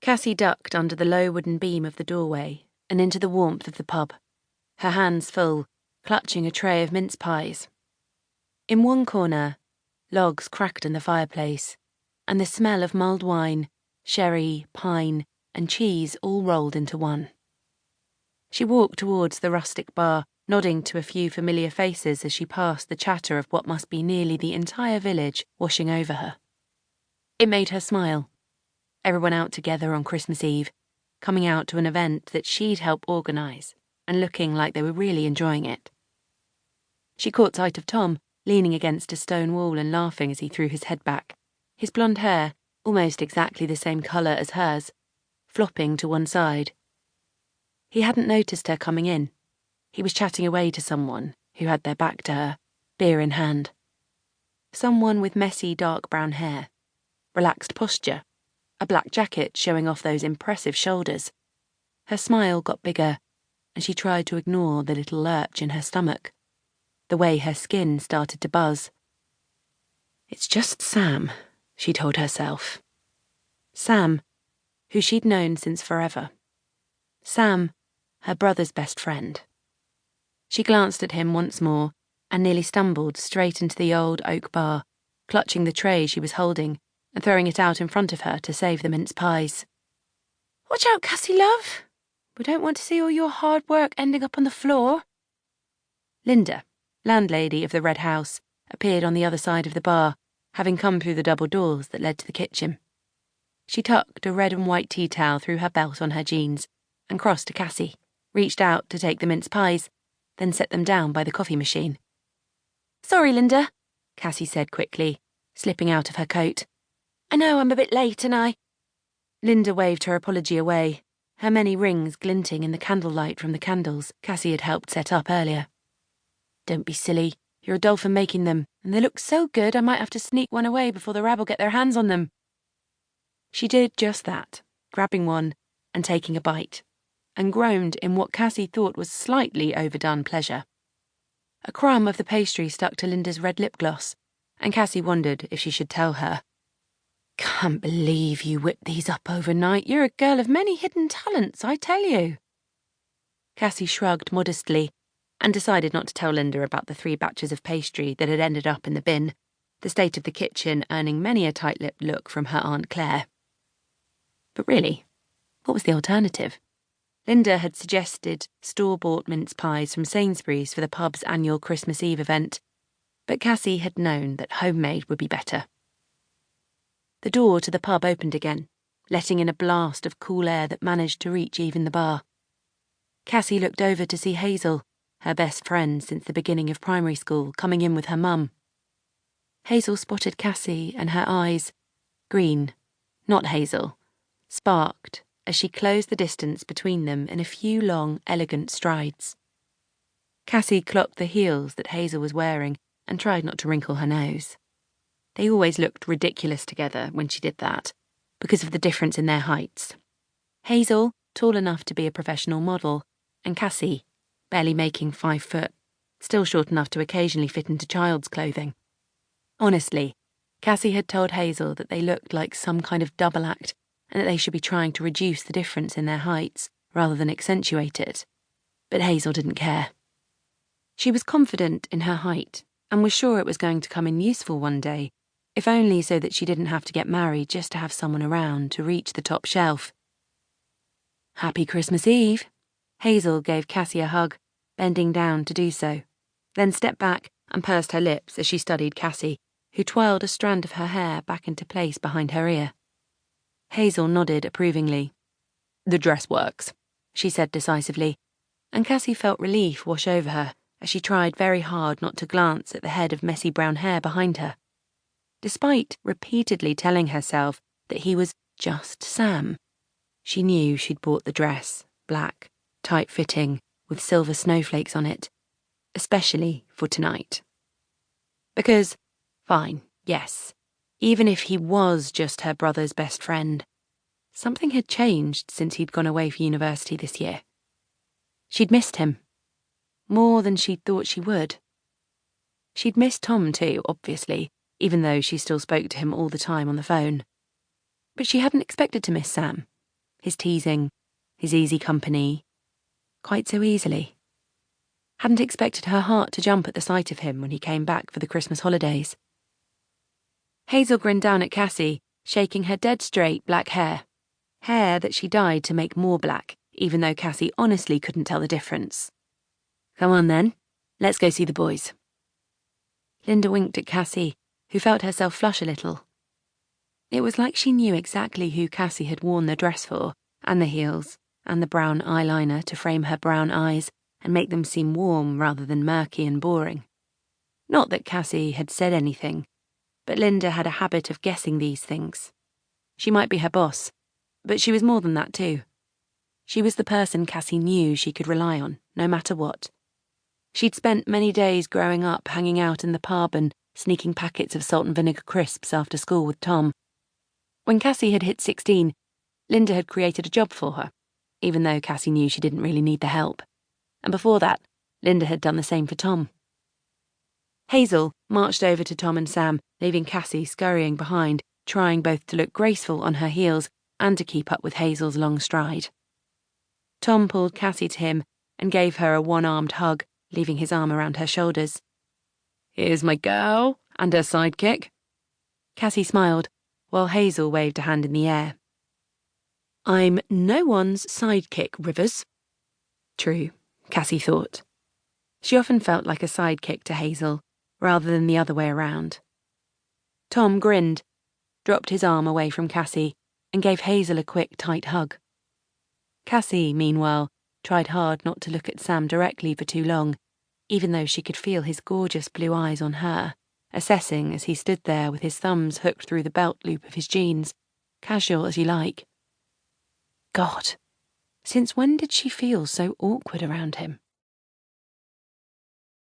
Cassie ducked under the low wooden beam of the doorway and into the warmth of the pub, her hands full, clutching a tray of mince pies. In one corner, logs cracked in the fireplace, and the smell of mulled wine, sherry, pine, and cheese all rolled into one. She walked towards the rustic bar, nodding to a few familiar faces as she passed the chatter of what must be nearly the entire village washing over her. It made her smile. Everyone out together on Christmas Eve, coming out to an event that she'd helped organise, and looking like they were really enjoying it. She caught sight of Tom, leaning against a stone wall and laughing as he threw his head back, his blonde hair, almost exactly the same colour as hers, flopping to one side. He hadn't noticed her coming in. He was chatting away to someone who had their back to her, beer in hand. Someone with messy dark brown hair, relaxed posture, a black jacket showing off those impressive shoulders. Her smile got bigger, and she tried to ignore the little lurch in her stomach, the way her skin started to buzz. It's just Sam, she told herself. Sam, who she'd known since forever. Sam, her brother's best friend. She glanced at him once more and nearly stumbled straight into the old oak bar, clutching the tray she was holding and throwing it out in front of her to save the mince pies. Watch out, Cassie, love. We don't want to see all your hard work ending up on the floor. Linda, landlady of the Red House, appeared on the other side of the bar, having come through the double doors that led to the kitchen. She tucked a red and white tea towel through her belt on her jeans and crossed to Cassie, reached out to take the mince pies, then set them down by the coffee machine. Sorry, Linda, Cassie said quickly, slipping out of her coat. I know I'm a bit late, and I... Linda waved her apology away, her many rings glinting in the candlelight from the candles Cassie had helped set up earlier. Don't be silly. You're a doll for making them, and they look so good I might have to sneak one away before the rabble get their hands on them. She did just that, grabbing one and taking a bite, and groaned in what Cassie thought was slightly overdone pleasure. A crumb of the pastry stuck to Linda's red lip gloss, and Cassie wondered if she should tell her. Can't believe you whipped these up overnight. You're a girl of many hidden talents, I tell you. Cassie shrugged modestly and decided not to tell Linda about the 3 batches of pastry that had ended up in the bin, the state of the kitchen earning many a tight-lipped look from her Aunt Claire. But really, what was the alternative? Linda had suggested store-bought mince pies from Sainsbury's for the pub's annual Christmas Eve event, but Cassie had known that homemade would be better. The door to the pub opened again, letting in a blast of cool air that managed to reach even the bar. Cassie looked over to see Hazel, her best friend since the beginning of primary school, coming in with her mum. Hazel spotted Cassie, and her eyes, green, not hazel, sparked as she closed the distance between them in a few long, elegant strides. Cassie clocked the heels that Hazel was wearing and tried not to wrinkle her nose. They always looked ridiculous together when she did that, because of the difference in their heights. Hazel, tall enough to be a professional model, and Cassie, barely making 5 foot, still short enough to occasionally fit into child's clothing. Honestly, Cassie had told Hazel that they looked like some kind of double act and that they should be trying to reduce the difference in their heights rather than accentuate it. But Hazel didn't care. She was confident in her height and was sure it was going to come in useful one day, if only so that she didn't have to get married just to have someone around to reach the top shelf. Happy Christmas Eve. Hazel gave Cassie a hug, bending down to do so, then stepped back and pursed her lips as she studied Cassie, who twirled a strand of her hair back into place behind her ear. Hazel nodded approvingly. The dress works, she said decisively, and Cassie felt relief wash over her as she tried very hard not to glance at the head of messy brown hair behind her. Despite repeatedly telling herself that he was just Sam, she knew she'd bought the dress, black, tight-fitting, with silver snowflakes on it, especially for tonight. Because, fine, yes, even if he was just her brother's best friend, something had changed since he'd gone away for university this year. She'd missed him, more than she'd thought she would. She'd missed Tom too, obviously, even though she still spoke to him all the time on the phone. But she hadn't expected to miss Sam, his teasing, his easy company, quite so easily. Hadn't expected her heart to jump at the sight of him when he came back for the Christmas holidays. Hazel grinned down at Cassie, shaking her dead straight black hair that she dyed to make more black, even though Cassie honestly couldn't tell the difference. Come on then, let's go see the boys. Linda winked at Cassie, who felt herself flush a little. It was like she knew exactly who Cassie had worn the dress for, and the heels, and the brown eyeliner to frame her brown eyes and make them seem warm rather than murky and boring. Not that Cassie had said anything, but Linda had a habit of guessing these things. She might be her boss, but she was more than that too. She was the person Cassie knew she could rely on, no matter what. She'd spent many days growing up hanging out in the pub and sneaking packets of salt and vinegar crisps after school with Tom. When Cassie had hit 16, Linda had created a job for her, even though Cassie knew she didn't really need the help. And before that, Linda had done the same for Tom. Hazel marched over to Tom and Sam, leaving Cassie scurrying behind, trying both to look graceful on her heels and to keep up with Hazel's long stride. Tom pulled Cassie to him and gave her a one-armed hug, leaving his arm around her shoulders. Here's my girl and her sidekick. Cassie smiled, while Hazel waved a hand in the air. I'm no one's sidekick, Rivers. True, Cassie thought. She often felt like a sidekick to Hazel, rather than the other way around. Tom grinned, dropped his arm away from Cassie, and gave Hazel a quick, tight hug. Cassie, meanwhile, tried hard not to look at Sam directly for too long, even though she could feel his gorgeous blue eyes on her, assessing as he stood there with his thumbs hooked through the belt loop of his jeans, casual as you like. God, since when did she feel so awkward around him?